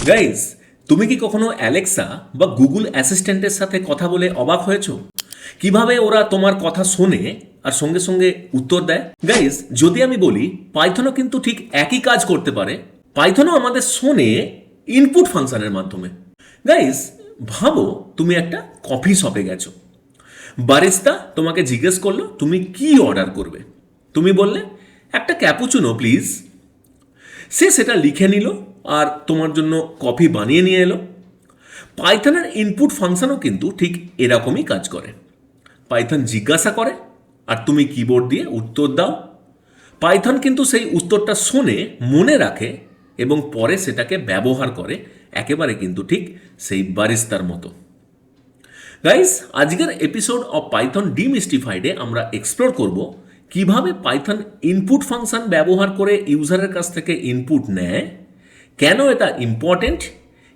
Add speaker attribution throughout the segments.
Speaker 1: Guys, তুমি কি কখনো অ্যালেক্সা বা গুগল অ্যাসিস্ট্যান্টের সাথে কথা বলে অবাক হয়েছো? কিভাবে ওরা তোমার কথা শোনে আর সঙ্গে সঙ্গে উত্তর দেয়? গাইজ, যদি আমি বলি পাইথনও কিন্তু ঠিক একই কাজ করতে পারে। পাইথনও আমাদের শোনে ইনপুট ফাংশনের মাধ্যমে। গাইজ, ভাবো তুমি একটা কফি শপে গেছো। বারিস্তা তোমাকে জিজ্ঞেস করলো তুমি কি অর্ডার করবে। তুমি বললে একটা ক্যাপুচিনো প্লিজ। সে সেটা লিখে নিল আর তোমার জন্য কফি বানিয়ে নিয়ে এলো। পাইথনের ইনপুট ফাংশনও কিন্তু ঠিক এরকমই কাজ করে। পাইথন জিজ্ঞাসা করে আর তুমি কিবোর্ড দিয়ে উত্তর দাও। পাইথন কিন্তু সেই উত্তরটা শোনে, মনে রাখে এবং পরে সেটাকে ব্যবহার করে, একেবারে কিন্তু ঠিক সেই বারিস্তার মতো। গাইস, আজকের এপিসোড অফ পাইথন ডিমিস্টিফাইডে আমরা এক্সপ্লোর করব কিভাবে পাইথন ইনপুট ফাংশন ব্যবহার করে ইউজারের কাছ থেকে ইনপুট নেয়, কেন এটা ইম্পর্টেন্ট,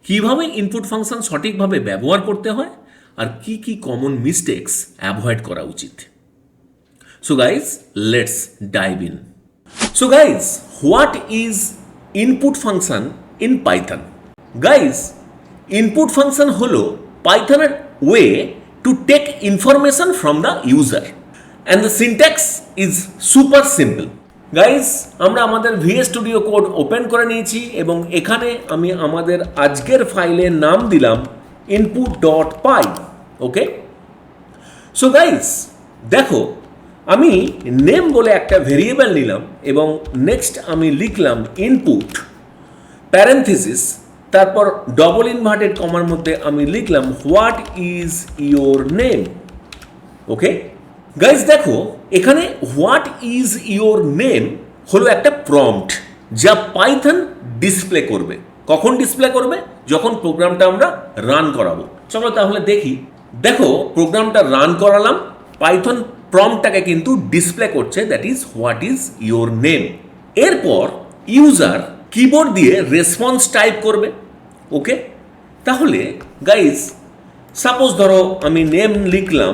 Speaker 1: কিভাবে ইনপুট ফাংশন সঠিকভাবে ব্যবহার করতে হয়, আর কি কি কমন মিস্টেক্স অ্যাভয়েড করা উচিত। So guys, let's dive in. So guys, what is input function in Python? Guys, input function হলো পাইথনের way to take information from the user and the syntax is super simple. Guys, আমরা আমাদের VS studio code open করে নিয়েছি এবং এখানে আমি আমাদের আজকের ফাইলের নাম দিলাম input.py। ওকে, সো গাইজ দেখো, আমি নেম বলে একটা ভেরিয়েবল নিলাম এবং নেক্সট আমি লিখলাম ইনপুট প্যারেন্থেসিস, তারপর ডবল ইনভার্টেড কমার মধ্যে আমি লিখলাম what is your name. Okay guys, দেখো এখানে হোয়াট ইজ ইয়োর নেম হলো একটা প্রম্পট যা পাইথন ডিসপ্লে করবে। কখন ডিসপ্লে করবে? যখন প্রোগ্রামটা আমরা রান করাবো। চলো তাহলে দেখি। দেখো, প্রোগ্রামটা রান করালাম, পাইথন প্রম্পটটাকে কিন্তু ডিসপ্লে করছে, that is what is your name. এরপর ইউজার কিবোর্ড দিয়ে রেসপন্স টাইপ করবে। ওকে, তাহলে গাইজ সাপোজ ধরো আমি নেম লিখলাম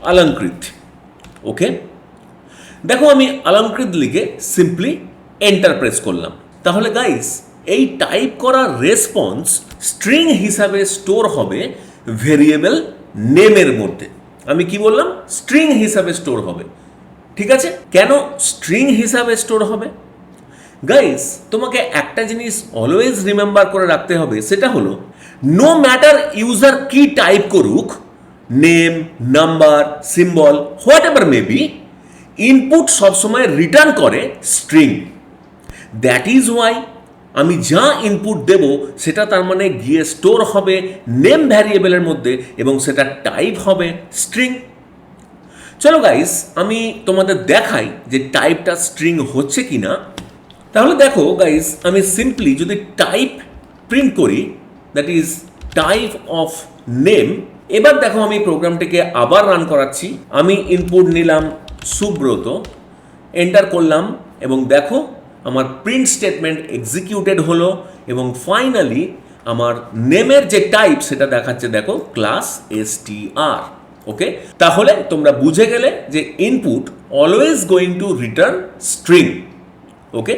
Speaker 1: অলঙ্কৃত। ওকে, দেখো আমি অলঙ্কৃত লিখে সিম্পলি এন্টার প্রেস করলাম। তাহলে গাইজ, এই টাইপ করা রেসপন্স স্ট্রিং হিসাবে স্টোর হবে ভেরিয়েবল নেমের মধ্যে। আমি কি বললাম? স্ট্রিং হিসাবে স্টোর হবে। ঠিক আছে, কেন স্ট্রিং হিসাবে স্টোর হবে? গাইজ, তোমাকে একটা জিনিস অলওয়েজ রিমেম্বার করে রাখতে হবে, সেটা হলো নো ম্যাটার ইউজার কি টাইপ করুক, name, number, symbol, what ever may be, input সবসময় রিটার্ন করে স্ট্রিং। দ্যাট ইজ ওয়াই আমি যা ইনপুট দেব সেটা তার মানে গিয়ে স্টোর হবে নেম ভ্যারিয়েবলের মধ্যে এবং সেটা টাইপ হবে স্ট্রিং। চলো গাইস, আমি তোমাদের দেখাই যে টাইপটা স্ট্রিং হচ্ছে কি না। তাহলে দেখো গাইস, আমি সিম্পলি যদি টাইপ প্রিন্ট করি, that is type of name. এবার দেখো আমি প্রোগ্রামটিকে আবার রান করাচ্ছি। আমি ইনপুট নিলাম সুব্রত, এন্টার করলাম এবং দেখো আমার প্রিন্ট স্টেটমেন্ট এক্সিকিউটেড হলো এবং ফাইনালি আমার নেমের যে টাইপ সেটা দেখাচ্ছে, দেখো ক্লাস str। ওকে, তাহলে তোমরা বুঝে গেলে যে input always going to return string. Okay,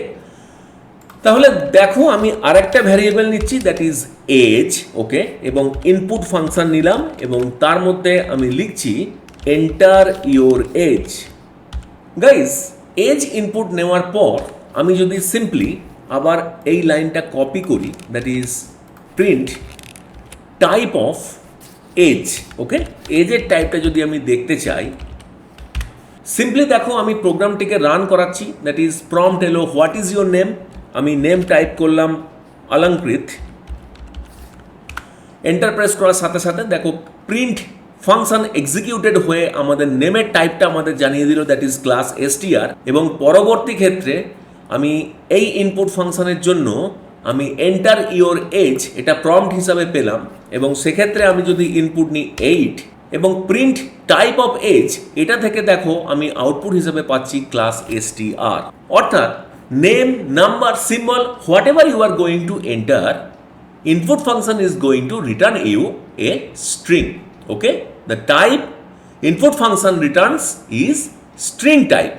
Speaker 1: তাহলে দেখো আমি আরেকটা ভ্যারিয়েবল নিচ্ছি, দ্যাট ইজ এজ। ওকে, এবং ইনপুট ফাংশন নিলাম এবং তার মধ্যে আমি লিখছি enter your age. Guys, age input নেওয়ার পর আমি যদি সিম্পলি আবার এই লাইনটা কপি করি, that is print type of age. Okay, এজের টাইপটা যদি আমি দেখতে চাই, সিম্পলি দেখো আমি প্রোগ্রামটিকে রান করাচ্ছি, দ্যাট ইজ প্রম্পট এলো হোয়াট ইজ ইয়োর নেম। আমি নেম টাইপ করলাম অলঙ্কৃত, এন্টার প্রেস করার সাথে সাথে দেখো প্রিন্ট ফাংশন এক্সিকিউটেড হয়ে আমাদের নেমের টাইপটা আমাদের জানিয়ে দিল, দ্যাট ইজ ক্লাস str। এবং পরবর্তী ক্ষেত্রে আমি এই ইনপুট ফাংশনের জন্য আমি এন্টার ইয়োর এজ এটা প্রম্পট হিসাবে পেলাম এবং সেক্ষেত্রে আমি যদি ইনপুট নিই 8 এবং প্রিন্ট টাইপ অফ এজ, এটা থেকে দেখো আমি আউটপুট হিসাবে পাচ্ছি ক্লাস str। অর্থাৎ name, number, symbol, whatever you are going to enter, input function is going to return you a string. Okay, the type input function returns is string type।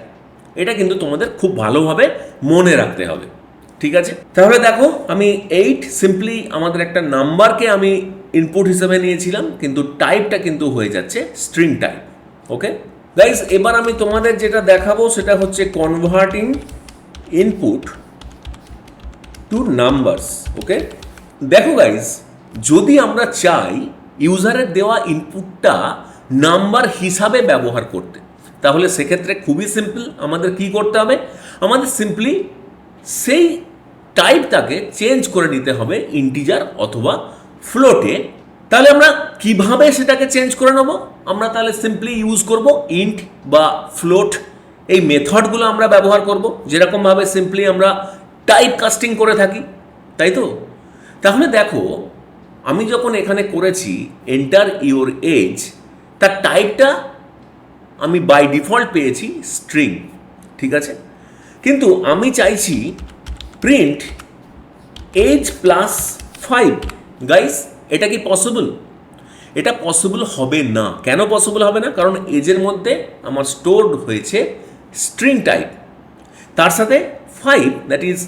Speaker 1: এটা কিন্তু তোমাদের খুব ভালোভাবে মনে রাখতে হবে। ঠিক আছে, তাহলে দেখো আমি 8 সিম্পলি আমাদের একটা নাম্বারকে আমি ইনপুট হিসেবে নিয়েছিলাম, কিন্তু টাইপটা কিন্তু হয়ে যাচ্ছে স্ট্রিং টাইপ। ওকে গাইস, এবার আমি তোমাদের যেটা দেখাবো সেটা হচ্ছে কনভার্টিং ইনপুট টু নাম্বারস। ওকে, দেখো গাইস, যদি আমরা চাই ইউজারের দেওয়া ইনপুটটা নাম্বার হিসাবে ব্যবহার করতে, তাহলে সেক্ষেত্রে খুবই সিম্পল, আমাদের কি করতে হবে, আমাদের সিম্পলি সেই টাইপটাকে চেঞ্জ করে নিতে হবে ইন্টিজার অথবা ফ্লোটে। তাহলে আমরা কিভাবে সেটাকে চেঞ্জ করে নেব, আমরা তাহলে সিম্পলি ইউজ করব ইন্ট বা ফ্লোট, এই মেথডগুলো আমরা ব্যবহার করব, যেরকমভাবে সিম্পলি আমরা টাইপ কাস্টিং করে থাকি, তাই তো। তাহলে দেখো, আমি যখন এখানে করেছি এন্টার ইওর এজ, তার টাইপটা আমি বাই ডিফল্ট পেয়েছি স্ট্রিং, ঠিক আছে, কিন্তু আমি চাইছি প্রিন্ট এজ প্লাস 5। গাইস, এটা কি পসিবল? এটা পসিবল হবে না। কেন পসিবল হবে না? কারণ এজের মধ্যে আমার স্টোরড হয়েছে স্ট্রিং টাইপ, তার সাথে 5 দ্যাট ইজ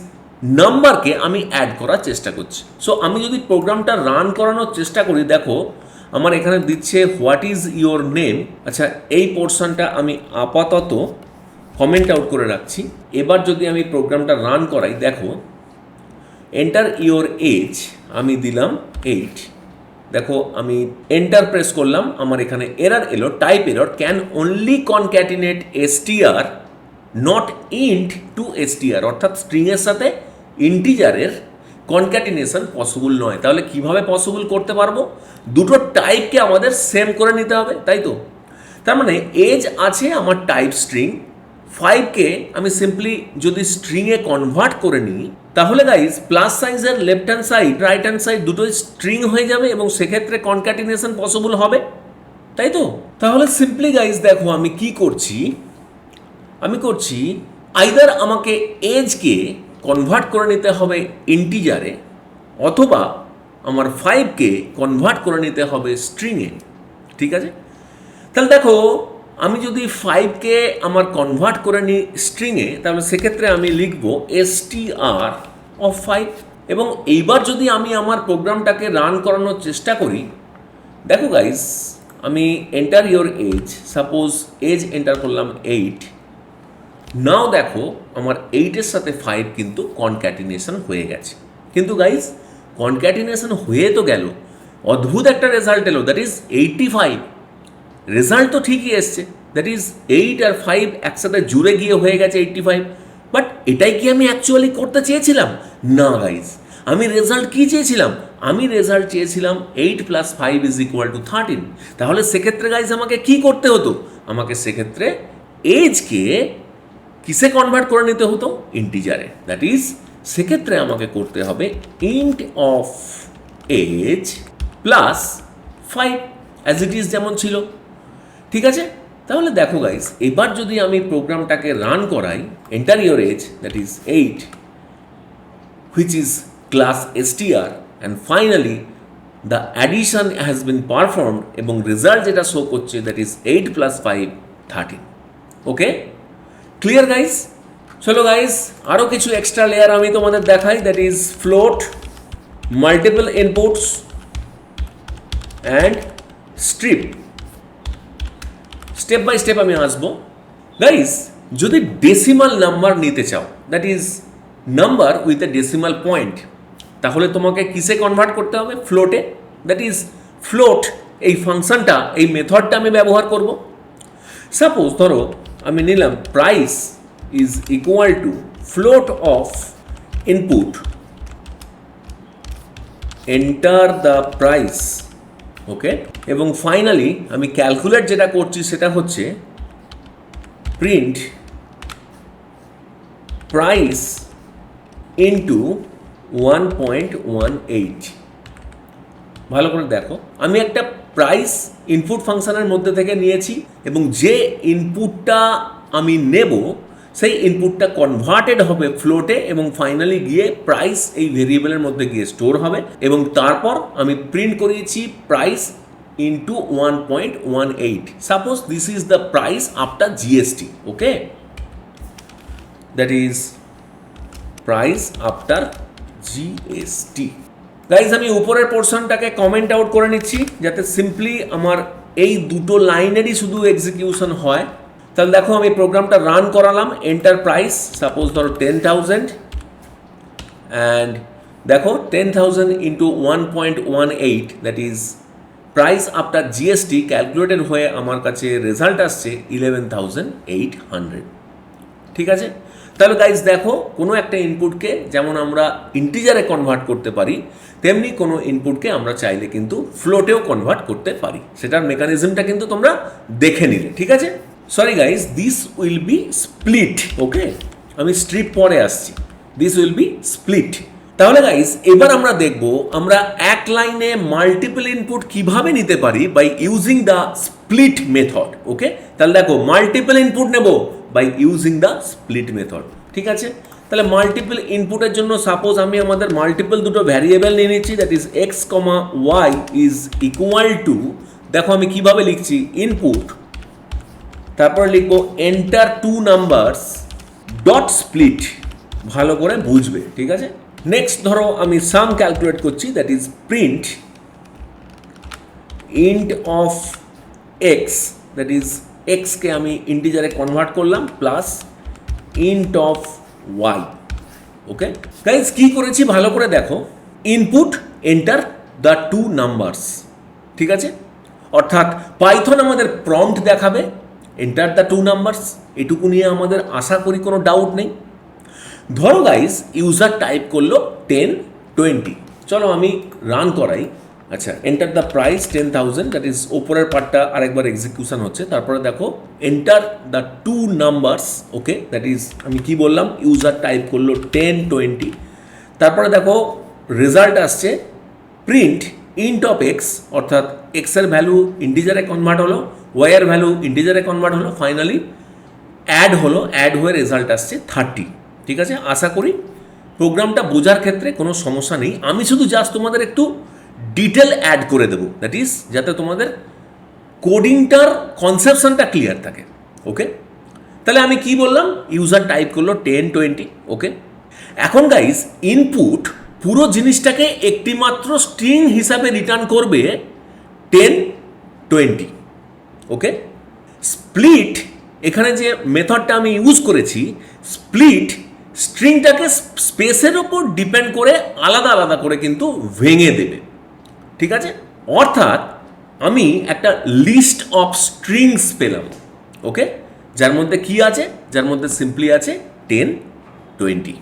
Speaker 1: নাম্বারকে আমি অ্যাড করার চেষ্টা করছি। সো আমি যদি প্রোগ্রামটা রান করানোর চেষ্টা করি, দেখো আমার এখানে দিচ্ছে হোয়াট ইজ ইয়োর নেম। আচ্ছা, এই পোর্শনটা আমি আপাতত কমেন্ট আউট করে রাখছি। এবার যদি আমি প্রোগ্রামটা রান করাই, দেখো এন্টার ইয়োর এজ আমি দিলাম 8। দেখো আমি এন্টার প্রেস করলাম, আমার এখানে এরর এলো, type error, can only concatenate str not int to str, অর্থাৎ স্ট্রিংয়ের সাথে ইন্টিজারের কনক্যাটিনেশন পসিবল নয়। তাহলে কিভাবে পসিবল করতে পারবো? দুটো টাইপকে আমাদের সেম করে নিতে হবে, তাই তো। তার মানে এজ আছে আমার টাইপ স্ট্রিং, 5কে আমি সিম্পলি যদি স্ট্রিংয়ে কনভার্ট করে নিই, তাহলে গাইজ প্লাস সাইজের left hand side right hand side দুটোই স্ট্রিং হয়ে যাবে এবং সেক্ষেত্রে কনক্যাটিনেশন পসিবল হবে, তাই তো। তাহলে সিম্পলি গাইজ দেখো আমি কি করছি, আমি করছি আইদার আমাকে এজকে কনভার্ট করে নিতে হবে ইন্টিজারে, অথবা আমার 5কে কনভার্ট করে নিতে হবে স্ট্রিংয়ে, ঠিক আছে। তাহলে দেখো আমি যদি 5কে আমার কনভার্ট করে নিই স্ট্রিংয়ে, তাহলে সেক্ষেত্রে আমি লিখব str অফ 5। এবং এইবার যদি আমি আমার প্রোগ্রামটাকে রান করানোর চেষ্টা করি, দেখো গাইস আমি enter your age, suppose age enter করলাম 8। নাও দেখো আমার 8-এর সাথে 5 কিন্তু কনক্যাটিনেশন হয়ে গেছে। কিন্তু গাইস কনক্যাটিনেশন হয়ে তো গেল, অদ্ভুত একটা রেজাল্ট এলো, দ্যাট ইজ 85। রেজাল্ট তো ঠিকই এসছে, দ্যাট ইজ 8 আর 5 একসাথে জুড়ে গিয়ে হয়ে গেছে 85। বাট এটাই কি আমি অ্যাকচুয়ালি করতে চেয়েছিলাম? না গাইজ, আমি রেজাল্ট কি চেয়েছিলাম? আমি রেজাল্ট চেয়েছিলাম 8 + 5 = 13। তাহলে সেক্ষেত্রে গাইজ আমাকে কি করতে হতো? আমাকে সেক্ষেত্রে এজকে কিসে কনভার্ট করে নিতে হতো? ইন্টিজারে। দ্যাট ইজ সেক্ষেত্রে আমাকে করতে হবে int of age plus 5 as it is যেমন ছিল, ঠিক আছে। তাহলে দেখো গাইস, এবার যদি আমি প্রোগ্রামটাকে রান করাই, enter your age that is 8 which is class str and finally the addition has been performed, এবং রেজাল্ট যেটা শো করছে that is 8 + 5 13। Okay, clear guys? চলো গাইস, আরও কিছু এক্সট্রা লেয়ার আমি তোমাদের দেখাই, that is float, multiple inputs and strip. Step by step আমি আসবো। গাইস, যদি ডেসিমাল নাম্বার নিতে চাও, that is number with A decimal point, তাহলে তোমাকে কিসে কনভার্ট করতে হবে? ফ্লোটে। দ্যাট ইজ ফ্লোট, এই ফাংশনটা, এই মেথডটা আমি ব্যবহার করব। সাপোজ ধরো আমি নিলাম price is equal to float of input enter the price. Okay, এবং ফাইনালি আমি ক্যালকুলেট যেটা করছি সেটা হচ্ছে প্রিন্ট প্রাইস ইন্টু 1.18। ভালো করে দেখো, আমি একটা প্রাইস ইনপুট ফাংশনের মধ্যে থেকে নিয়েছি, এবং যে ইনপুটটা আমি নেব সেই ইনপুটটা কনভার্টেড হবে ফ্লোটে, এবং ফাইনালি গিয়ে প্রাইস এই ভেরিয়েবলের মধ্যে গিয়ে স্টোর হবে, এবং তারপর আমি প্রিন্ট করিয়েছি price into 1.18। Suppose this is the price after GST। Okay, that is price after GST. Guys আমি উপরের পোর্শনটাকে কমেন্ট আউট করে নিচ্ছি যাতে সিম্পলি আমার এই দুটো লাইনেরই শুধু এক্সিকিউশন হয়। তাহলে দেখো আমি প্রোগ্রামটা রান করালাম, এন্টার প্রাইস সাপোজ ধরো 10,000 অ্যান্ড দেখো 10,000 into 1.18 that is price after GST calculated হয়ে আমার কাছে রেজাল্ট আসছে 11,800। ঠিক আছে, তাহলে গাইজ দেখো কোনো একটা ইনপুটকে যেমন আমরা ইন্টিজারে কনভার্ট করতে পারি তেমনি কোনো ইনপুটকে আমরা চাইলে কিন্তু ফ্লোটেও কনভার্ট করতে পারি। সেটার মেকানিজমটা কিন্তু তোমরা দেখে নিলে। ঠিক আছে, sorry guys, this will be split. Okay, আমি স্ট্রিপ পরে আসছি, দিস উইল বি স্প্লিট। তাহলে গাইজ এবার আমরা দেখব আমরা এক লাইনে মাল্টিপল ইনপুট কিভাবে নিতে পারি by using the split method. Okay, তাহলে দেখো মাল্টিপল ইনপুট নেব by using the split method. ঠিক আছে, তাহলে মাল্টিপল ইনপুটের জন্য সাপোজ আমি আমাদের মাল্টিপল দুটো ভ্যারিয়েবল নিয়ে নিচ্ছি that is x comma Y is equal to, দেখো আমি কিভাবে লিখছি, ইনপুট তারপর লিখবো enter two numbers dot split, ভালো করে বুঝবে। ঠিক আছে, নেক্সট ধরো আমি সাম ক্যালকুলেট করছি that is print int of X, that is এক্সকে আমি ইন্টিজারে কনভার্ট করলাম plus int of Y. Okay guys কি করেছি ভালো করে দেখো, input enter the two numbers. ঠিক আছে, অর্থাৎ পাইথন আমাদের প্রম্পট দেখাবে এন্টার দ্য টু নাম্বারস, এটুকু নিয়ে আমাদের আশা করি কোনো ডাউট নেই। ধরো গাইজ ইউজার টাইপ করলো 10, 20, চলো আমি রান করাই। আচ্ছা, enter the price 10,000, that is ওপরের পার্টটা আরেকবার এক্সিকিউশন হচ্ছে। তারপরে দেখো enter the two numbers. Okay, that is আমি কি বললাম, ইউজার টাইপ করলো 10, 20, তারপরে দেখো রেজাল্ট আসছে প্রিন্ট ইন্ট অফ এক্স, অর্থাৎ এক্সের ভ্যালু ইন্টিজারে কনভার্ট হলো, ওয়াইয়ের ভ্যালু ইন্টিজারে কনভার্ট হলো, ফাইনালি অ্যাড হলো, অ্যাড হয়ে রেজাল্ট আসছে 30। ঠিক আছে, আশা করি প্রোগ্রামটা বোঝার ক্ষেত্রে কোনো সমস্যা নেই। আমি শুধু জাস্ট তোমাদের একটু ডিটেল অ্যাড করে দেবো, দ্যাট ইজ যাতে তোমাদের কোডিংটার কনসেপশনটা ক্লিয়ার থাকে। ওকে, তাহলে আমি কি বললাম, ইউজার টাইপ করলো 10, 20। ওকে, এখন গাইজ ইনপুট পুরো জিনিসটাকে একটি মাত্র স্ট্রিং হিসাবে রিটার্ন করবে 10, 20। ওকে, স্প্লিট এখানে যে মেথডটা আমি ইউজ করেছি, স্প্লিট স্ট্রিংটাকে স্পেসের ওপর ডিপেন্ড করে আলাদা আলাদা করে কিন্তু ভেঙে দেবে। ঠিক আছে, অর্থাৎ আমি একটা লিস্ট অফ স্ট্রিংস পেলাম। ওকে, যার মধ্যে কি আছে, যার মধ্যে সিম্পলি আছে 10, 20।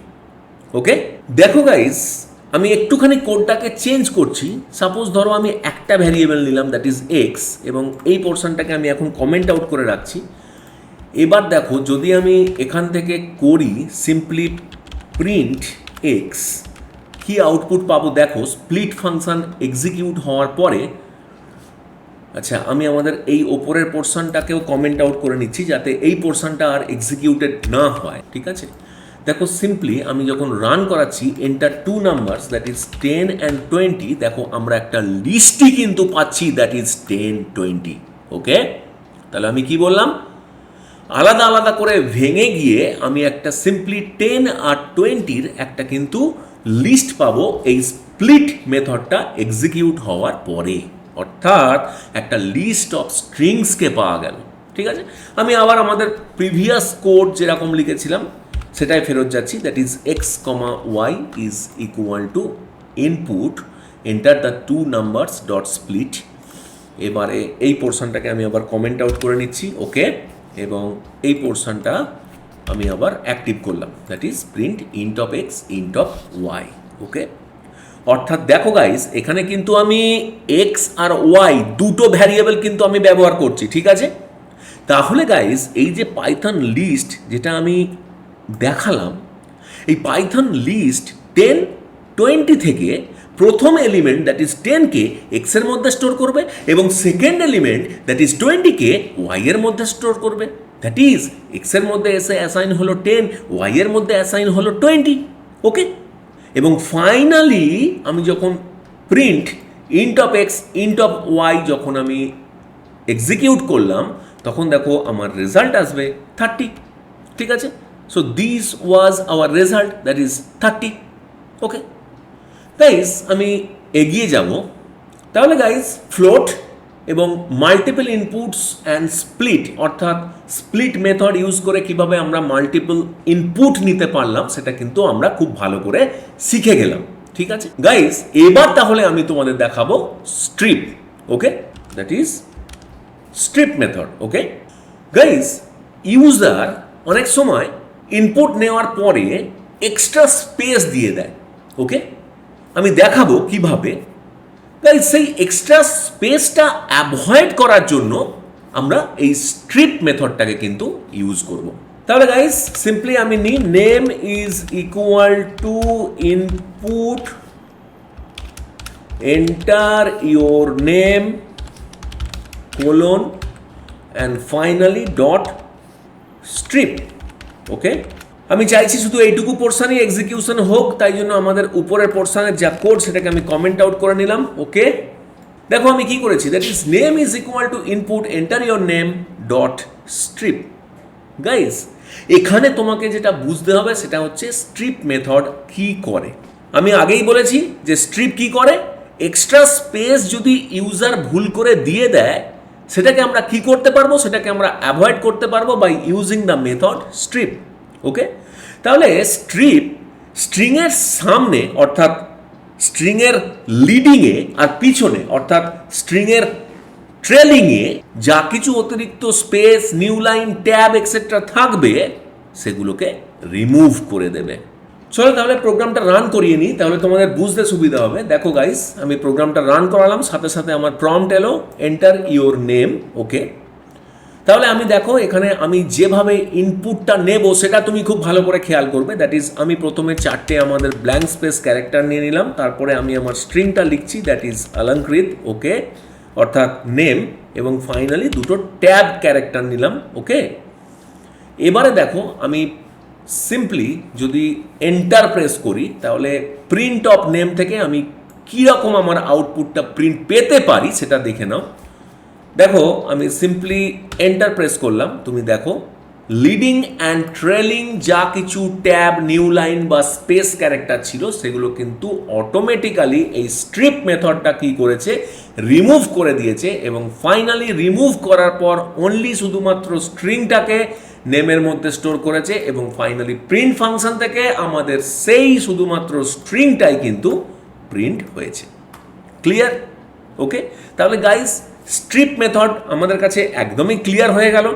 Speaker 1: ওকে, দেখো গাইস আমি একটুখানি কোডটাকে চেঞ্জ করছি। সাপোজ ধরো আমি একটা ভ্যারিয়েবল নিলাম দ্যাট ইজ এক্স, এবং এই পোর্শনটাকে আমি এখন কমেন্ট আউট করে রাখছি। এবার দেখো যদি আমি এখান থেকে করি সিম্পলি প্রিন্ট এক্স, কি আউটপুট পাবো দেখো, স্প্লিট ফাংশন এক্সিকিউট হওয়ার পরে। আচ্ছা, আমি আমাদের এই ওপরের পোর্শনটাকেও কমেন্ট আউট করে নিচ্ছি যাতে এই পোর্শনটা আর এক্সিকিউটেড না হয়। ঠিক আছে, দেখো সিম্পলি আমি যখন রান করাচ্ছি enter two numbers that is 10 and 20, দেখো আমরা একটা লিস্টই কিন্তু পাচ্ছি দ্যাট ইজ 10, 20। ওকে, তাহলে আমি কি বললাম, আলাদা আলাদা করে ভেঙে গিয়ে আমি একটা সিম্পলি 10 আর 20-র একটা কিন্তু লিস্ট পাবো এই স্প্লিট মেথডটা এক্সিকিউট হওয়ার পরে, অর্থাৎ একটা লিস্ট অফ স্ট্রিংসকে পাওয়া গেল। ঠিক আছে, আমি আবার আমাদের প্রিভিয়াস কোড যেরকম লিখেছিলাম সেটাই ফেরত যাচ্ছি, that is x comma Y is equal to input enter the two numbers dot split. এবারে এই পোর্শনটাকে আমি আবার কমেন্ট আউট করে নিচ্ছি। ওকে, এবং এই পোর্শনটা আমি আবার অ্যাক্টিভ করলাম that is print int of x int of Y. Okay, অর্থাৎ দেখো গাইস এখানে কিন্তু আমি এক্স আর ওয়াই দুটো ভ্যারিয়েবল কিন্তু আমি ব্যবহার করছি। ঠিক আছে, তাহলে গাইস এই যে পাইথন লিস্ট যেটা আমি দেখালাম, এই পাইথন লিস্ট 10, 20 থেকে প্রথম এলিমেন্ট দ্যাট ইজ 10কে এক্সের মধ্যে স্টোর করবে এবং সেকেন্ড এলিমেন্ট দ্যাট ইজ 20কে ওয়াইয়ের মধ্যে স্টোর করবে। দ্যাট ইজ এক্সের মধ্যে এসে অ্যাসাইন হলো 10, ওয়াইয়ের মধ্যে অ্যাসাইন হলো 20। ওকে, এবং ফাইনালি আমি যখন print int of x int of y যখন আমি এক্সিকিউট করলাম তখন দেখো আমার রেজাল্ট আসবে 30। ঠিক আছে, so this was our result, that is 30। Okay guys, আমি এগিয়ে যাব। তাহলে গাইজ, ফ্লোট এবং মাল্টিপল ইনপুটস অ্যান্ড স্প্লিট, অর্থাৎ স্প্লিট মেথড ইউজ করে কিভাবে আমরা মাল্টিপল ইনপুট নিতে পারলাম সেটা কিন্তু আমরা খুব ভালো করে শিখে গেলাম। ঠিক আছে গাইজ, এবার তাহলে আমি তোমাদের দেখাবো strip. Okay, that is strip method. Okay guys, user অনেক সময় ইনপুট নেওয়ার পরে এক্সট্রা স্পেস দিয়ে দেয়। ওকে, আমি দেখাবো কিভাবে। গাইজ, সেই এক্সট্রা স্পেসটা অ্যাভয়েড করার জন্য আমরা এই স্ট্রিপ মেথডটাকে কিন্তু ইউজ করব। তাহলে গাইজ, সিম্পলি আমি নিই name is equal to input, enter your name colon and finally dot strip. Okay, আমি চাইছি শুধু এইটুকু পোর্শনই এক্সিকিউশন হোক, তাই জন্য আমাদের উপরের পোর্শনের যা কোড সেটাকে আমি কমেন্ট আউট করে নিলাম। ওকে, দেখো আমি কি করেছি, that is name is equal to input enter your name dot strip. Guys, এখানে তোমাকে যেটা বুঝতে হবে সেটা হচ্ছে স্ট্রিপ মেথড কি করে। আমি আগেই বলেছি যে স্ট্রিপ কি করে, এক্সট্রা স্পেস যদি ইউজার ভুল করে দিয়ে দেয় সেটাকে আমরা কি করতে পারবো, সেটাকে আমরা অ্যাভয়েড করতে পারবো by using the method strip. Okay, তাহলে স্ট্রিপ স্ট্রিংয়ের সামনে অর্থাৎ স্ট্রিংয়ের লিডিংয়ে আর পিছনে অর্থাৎ স্ট্রিংয়ের ট্রেলিংয়ে যা কিছু অতিরিক্ত space, new line, tab etcetera থাকবে সেগুলোকে রিমুভ করে দেবে। চলো তাহলে প্রোগ্রামটা রান করিয়ে নিই, তাহলে তোমাদের বুঝতে সুবিধা হবে। দেখো গাইস, আমি প্রোগ্রামটা রান করালাম, সাথে সাথে আমার প্রম্পট এলো এন্টার ইয়োর নেম। ওকে, তাহলে আমি দেখো এখানে আমি যেভাবে ইনপুটটা নেব সেটা তুমি খুব ভালো করে খেয়াল করবে। দ্যাট ইজ আমি প্রথমে 4টে আমাদের ব্ল্যাঙ্ক স্পেস ক্যারেক্টার নিয়ে নিলাম, তারপরে আমি আমার স্ট্রিংটা লিখছি, দ্যাট ইজ অলঙ্কৃত। ওকে, অর্থাৎ নেম, এবং ফাইনালি দুটো ট্যাব ক্যারেক্টার নিলাম। ওকে, এবারে দেখো আমি সিম্পলি যদি এন্টার প্রেস করি তাহলে প্রিন্ট অফ নেম থেকে আমি কীরকম আমার আউটপুটটা প্রিন্ট পেতে পারি সেটা দেখে নাও। দেখো আমি সিম্পলি এন্টার প্রেস করলাম, তুমি দেখো লিডিং অ্যান্ড ট্রেলিং যা কিছু ট্যাব, নিউ লাইন বা স্পেস ক্যারেক্টার ছিল সেগুলো কিন্তু অটোমেটিক্যালি এই স্ট্রিপ মেথডটা কী করেছে, রিমুভ করে দিয়েছে। এবং ফাইনালি রিমুভ করার পর অনলি শুধুমাত্র স্ট্রিংটাকে নেমের মধ্যে স্টোর করেছে, এবং ফাইনালি প্রিন্ট ফাংশন থেকে আমাদের সেই শুধুমাত্র স্ট্রিংটাই কিন্তু প্রিন্ট হয়েছে। ক্লিয়ার? ওকে, তাহলে গাইস স্ট্রিপ মেথড আমাদের কাছে একদমই ক্লিয়ার হয়ে গেল।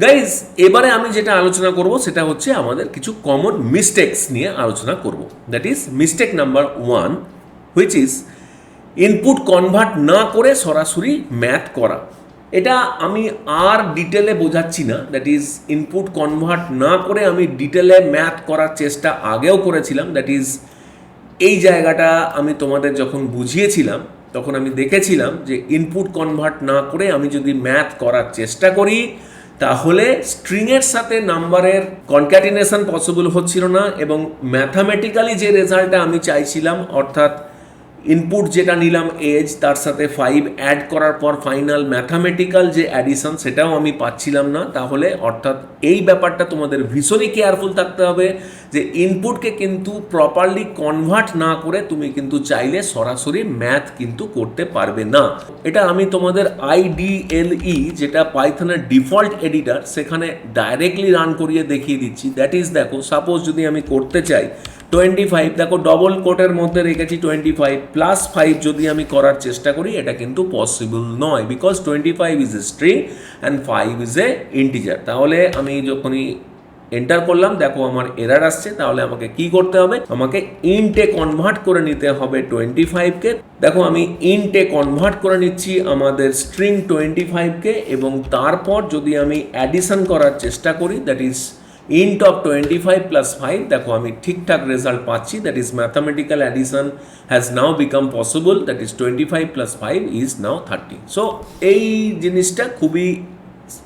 Speaker 1: গাইজ, এবারে আমি যেটা আলোচনা করব সেটা হচ্ছে আমাদের কিছু কমন মিস্টেকস নিয়ে আলোচনা করব। That is mistake number 1, which is input convert না করে সরাসরি ম্যাথ করা। এটা আমি আর ডিটেলে বোঝাচ্ছি না। দ্যাট ইজ ইনপুট কনভার্ট না করে আমি ডিটেলে ম্যাথ করার চেষ্টা আগেও করেছিলাম। দ্যাট ইজ এই জায়গাটা আমি তোমাদের যখন বুঝিয়েছিলাম তখন আমি দেখেছিলাম যে ইনপুট কনভার্ট না করে আমি যদি ম্যাথ করার চেষ্টা করি তাহলে স্ট্রিংয়ের সাথে নাম্বারের কনক্যাটিনেশন পসিবল হচ্ছিল না, এবং ম্যাথামেটিক্যালি যে রেজাল্টটা আমি চাইছিলাম অর্থাৎ ইনপুট যেটা নিলাম এজ, তার সাথে 5 অ্যাড করার পর ফাইনাল ম্যাথামেটিক্যাল যে অ্যাডিশন সেটাও আমি পাচ্ছিলাম না। তাহলে অর্থাৎ এই ব্যাপারটা তোমাদের ভীষণই কেয়ারফুল থাকতে হবে যে ইনপুটকে কিন্তু প্রপারলি কনভার্ট না করে তুমি কিন্তু চাইলে সরাসরি ম্যাথ কিন্তু করতে পারবে না। এটা আমি তোমাদের IDLE যেটা পাইথনের ডিফল্ট এডিটার সেখানে ডাইরেক্টলি রান করিয়ে দেখিয়ে দিচ্ছি। দ্যাট ইজ দেখো সাপোজ যদি আমি করতে চাই 25, দেখো ডবল কোটের মধ্যে রেখেছি 25 প্লাস 5 যদি আমি করার চেষ্টা করি এটা কিন্তু পসিবল নয়, because 25 is a string and 5 is a integer. তাহলে আমি যখনই এন্টার করলাম দেখো আমার এরার আসছে, তাহলে আমাকে কি করতে হবে, আমাকে ইন্টে কনভার্ট করে নিতে হবে 25কে। দেখো আমি ইন্টে কনভার্ট করে নিচ্ছি আমাদের স্ট্রিং 25কে, এবং তারপর যদি আমি অ্যাডিশন করার চেষ্টা করি that is int of 25 plus 5, দেখো আমি ঠিকঠাক রেজাল্ট পাচ্ছি। That is mathematical addition has now become possible, that is 25 plus 5 is now 30। So এই জিনিসটা খুবই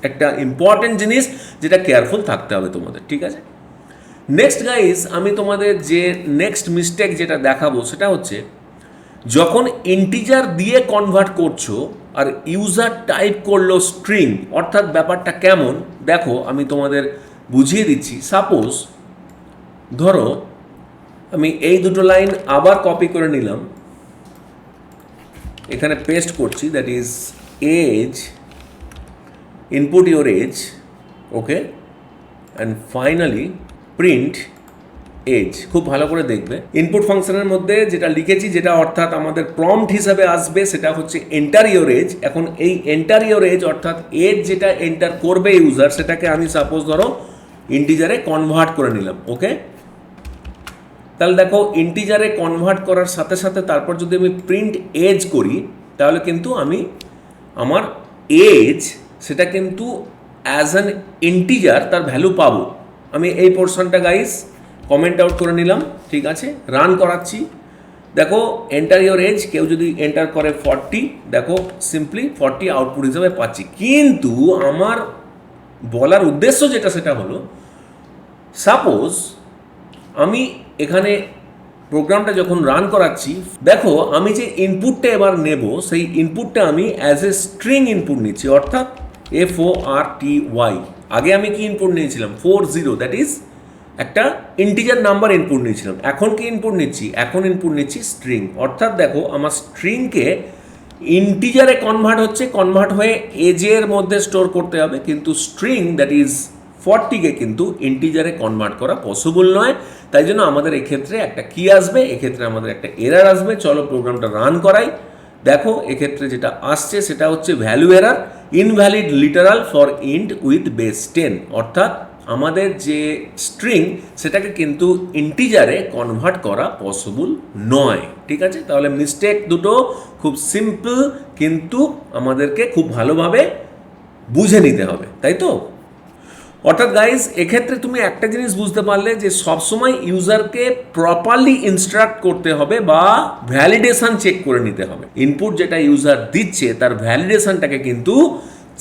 Speaker 1: একটা ইম্পর্টেন্ট জিনিস যেটা কেয়ারফুল থাকতে হবে তোমাদের, ঠিক আছে? নেক্সট গাইজ, আমি তোমাদের যে নেক্সট মিস্টেক যেটা দেখাবো সেটা হচ্ছে যখন ইন্টিজার দিয়ে কনভার্ট করছো আর ইউজার টাইপ করলো স্ট্রিং, অর্থাৎ ব্যাপারটা কেমন দেখো আমি তোমাদের বুঝিয়ে দিচ্ছি। সাপোজ ধরো আমি এই দুটো লাইন আবার কপি করে নিলাম, এখানে পেস্ট করছি, that is age, input your age, okay, and finally print age. খুব ভালো করে দেখবে ইনপুট ফাংশনের মধ্যে যেটা লিখেছি, যেটা অর্থাৎ আমাদের প্রম্পট হিসাবে আসবে, সেটা হচ্ছে এন্টার ইউর এজ। এখন এই এন্টার ইউর এজ অর্থাৎ এজ যেটা এন্টার করবে ইউজার, সেটাকে আমি সাপোজ ধরো ইন্টিজারে কনভার্ট করে নিলাম, ওকে। তাহলে দেখো ইন্টিজারে কনভার্ট করার সাথে সাথে তারপর যদি আমি প্রিন্ট এজ করি, তাহলে কিন্তু আমি আমার এজ সেটা কিন্তু অ্যাজ অ্যান ইন্টিজার তার ভ্যালু পাবো। আমি এই পোর্শনটা গাইস কমেন্ট আউট করে নিলাম, ঠিক আছে, রান করাচ্ছি। দেখো এন্টার ইউর এজ, কেউ যদি এন্টার করে 40, দেখো সিম্পলি 40 আউটপুট হিসেবে পাচ্ছি। কিন্তু আমার বলার উদ্দেশ্য যেটা সেটা হলো, সাপোজ আমি এখানে প্রোগ্রামটা যখন রান করাচ্ছি, দেখো আমি যে ইনপুটটা এবার নেব, সেই ইনপুটটা আমি অ্যাজ এ স্ট্রিং ইনপুট নিচ্ছি, অর্থাৎ FORTY। আগে আমি কি ইনপুট নিয়েছিলাম 40, দ্যাট ইজ একটা ইন্টিজার নাম্বার ইনপুট নিয়েছিলাম। এখন কি ইনপুট নিচ্ছি, এখন ইনপুট নিচ্ছি স্ট্রিং। অর্থাৎ দেখো আমার স্ট্রিংকে ইন্টিজারে কনভার্ট হচ্ছে, কনভার্ট হয়ে এজের মধ্যে স্টোর করতে হবে, কিন্তু স্ট্রিং দ্যাট ইজ 40কে কিন্তু ইন্টিজারে কনভার্ট করা পসিবল নয়। তাই জন্য আমাদের এক্ষেত্রে একটা কি আসবে, এক্ষেত্রে আমাদের একটা এরার আসবে। চলো প্রোগ্রামটা রান করাই। দেখো এক্ষেত্রে যেটা আসছে সেটা হচ্ছে value error, invalid literal for int with base 10। অর্থাৎ আমাদের যে স্ট্রিং সেটাকে কিন্তু ইন্টিজারে কনভার্ট করা পসিবল নয়, ঠিক আছে। তাহলে মিস্টেক দুটো খুব সিম্পল, কিন্তু আমাদেরকে খুব ভালোভাবে বুঝে নিতে হবে, তাই তো। অর্থাৎ গাইজ এক্ষেত্রে তুমি একটা জিনিস বুঝতে পারলে যে সবসময় ইউজারকে প্রপারলি ইনস্ট্রাক্ট করতে হবে বা ভ্যালিডেশন চেক করে নিতে হবে। ইনপুট যেটা ইউজার দিচ্ছে তার ভ্যালিডেশনটাকে কিন্তু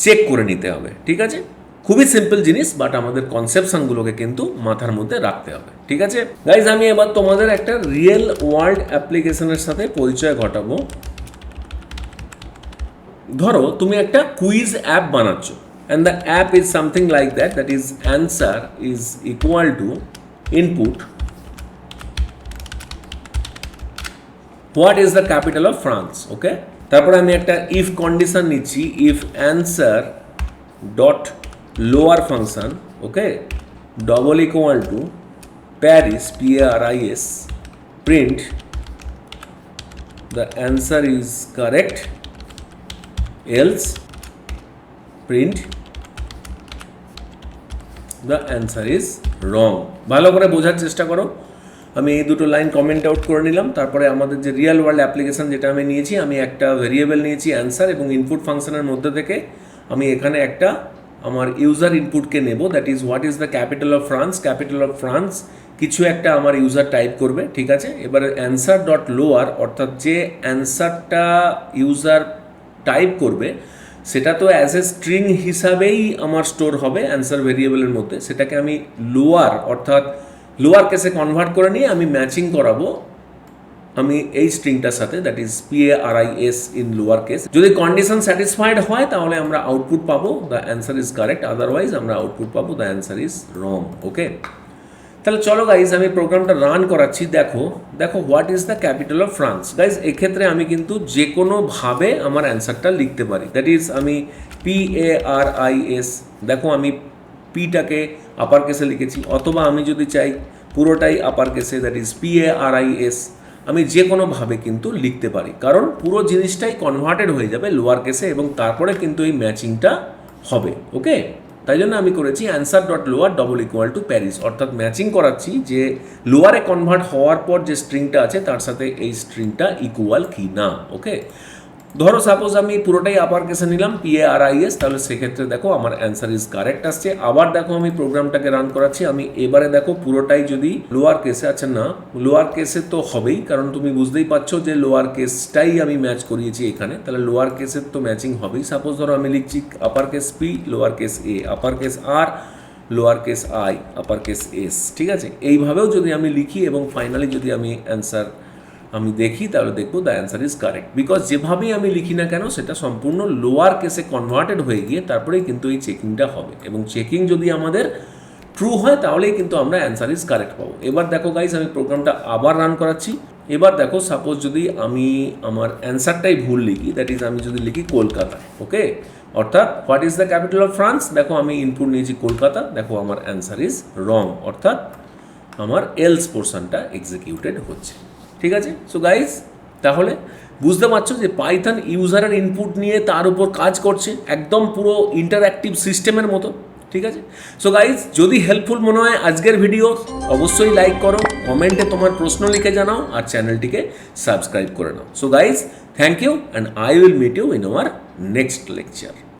Speaker 1: চেক করে নিতে হবে, ঠিক আছে। খুবই সিম্পল জিনিস, বাট আমাদের কনসেপশনগুলোকে কিন্তু মাথার মধ্যে রাখতে হবে, ঠিক আছে গাইজ। আমি এবার তোমাদের একটা রিয়েল ওয়ার্ল্ড অ্যাপ্লিকেশনের সাথে পরিচয় ঘটাবো। ধরো তুমি একটা কুইজ অ্যাপ বানাচ্ছ, and the app is something like that, that is answer is equal to input what is the capital of France, okay। তারপরে আমি একটা if condition নিচ্ছি, if answer dot lower function, okay, double equal to Paris, PARIS, print the answer is correct, else print the answer is wrong। ভালো করে বোঝার চেষ্টা করো। আমি এই দুটো লাইন কমেন্ট আউট করে নিলাম। তারপরে আমাদের যে রিয়েল ওয়ার্ল্ড অ্যাপ্লিকেশন যেটা আমি নিয়েছি, আমি একটা ভেরিয়েবল নিয়েছি অ্যান্সার, এবং ইনপুট ফাংশনের মধ্যে থেকে আমি এখানে একটা আমার ইউজার ইনপুটকে নেব, that is what is the capital of France. Capital of France কিছু একটা আমার ইউজার টাইপ করবে, ঠিক আছে। এবারে অ্যান্সার ডট লোয়ার, অর্থাৎ যে অ্যান্সারটা ইউজার টাইপ করবে সেটা তো অ্যাজ এ স্ট্রিং হিসাবেই আমার স্টোর হবে অ্যান্সার ভেরিয়েবলের মধ্যে। সেটাকে আমি লোয়ার অর্থাৎ লোয়ার কেসে কনভার্ট করে নিয়ে আমি ম্যাচিং করাবো আমি এই স্ট্রিংটার সাথে, that is PARIS in lower case. যদি কন্ডিশন স্যাটিসফাইড হয় তাহলে আমরা আউটপুট পাবো the answer is correct, otherwise আমরা আউটপুট পাবো দ্য অ্যান্সার ইজ রং, ওকে। তাহলে চলো গাইজ আমি প্রোগ্রামটা রান করাচ্ছি। দেখো দেখো what is the capital of France. Guys এক্ষেত্রে আমি কিন্তু যে কোনোভাবে আমার অ্যান্সারটা লিখতে পারি, দ্যাট ইজ আমি PARIS, দেখো আমি পিটাকে আপার কেসে লিখেছি, অথবা আমি যদি চাই পুরোটাই আপার কেসে, দ্যাট ইজ PARIS, আমি যে কোনোভাবে কিন্তু লিখতে পারি, কারণ পুরো জিনিসটাই কনভার্টেড হয়ে যাবে লোয়ার কেসে এবং তারপরে কিন্তু এই ম্যাচিংটা হবে, ওকে। তাই জন্য আমি করেছি answer dot lower double equal to Paris, অর্থাৎ ম্যাচিং করাচ্ছি যে লোয়ারে কনভার্ট হওয়ার পর যে স্ট্রিংটা আছে তার সাথে এই স্ট্রিংটা ইকুয়াল কি না, ওকে। ধরো সাপোজ আমি পুরোটাই আপার কেসে নিলাম PARIS, তাহলে সেক্ষেত্রে দেখো আমার অ্যান্সার ইজ কারেক্ট আসছে। আবার দেখো আমি প্রোগ্রামটাকে রান করাচ্ছি, আমি এবারে দেখো পুরোটাই যদি লোয়ার কেসে আছে, না লোয়ার কেসে তো হবেই, কারণ তুমি বুঝতেই পারছো যে লোয়ার কেসটাই আমি ম্যাচ করিয়েছি এখানে, তাহলে লোয়ার কেসের তো ম্যাচিং হবেই। সাপোজ ধরো আমি লিখছি upper case P, lower case A, upper case R, lower case I, upper case S, ঠিক আছে। এইভাবেও যদি আমি লিখি এবং ফাইনালি যদি আমি অ্যান্সার আমি দেখি, তাহলে দেখবো the answer is correct, because যেভাবেই আমি লিখি না কেন সেটা সম্পূর্ণ লোয়ার কেসে কনভার্টেড হয়ে গিয়ে তারপরেই কিন্তু এই চেকিংটা হবে। এবং চেকিং যদি আমাদের ট্রু হয় তাহলেই কিন্তু আমরা অ্যান্সার ইজ কারেক্ট পাবো। এবার দেখো গাইস, আমি প্রোগ্রামটা আবার রান করাচ্ছি। এবার দেখো, সাপোজ যদি আমি আমার অ্যান্সারটাই ভুল লিখি, দ্যাট ইজ আমি যদি লিখি কলকাতা, ওকে, অর্থাৎ what is the capital of France, দেখো আমি ইনপুট নিয়েছি কলকাতা, দেখো আমার অ্যান্সার ইজ রং, অর্থাৎ আমার এলস পোর্শনটা এক্সিকিউটেড হচ্ছে। ঠিক আছে? সো গাইস, তাহলে বুঝতে পারছো যে পাইথন ইউজারের ইনপুট নিয়ে তার উপর কাজ করছে, একদম পুরো ইন্টারঅ্যাক্টিভ সিস্টেমের মতো। ঠিক আছে? সো গাইজ, যদি হেল্পফুল মনে হয় আজকের ভিডিও, অবশ্যই লাইক করো, কমেন্টে তোমার প্রশ্ন লিখে জানাও, আর চ্যানেলটিকে সাবস্ক্রাইব করে নাও। So guys, thank you, and I will meet you in our next lecture.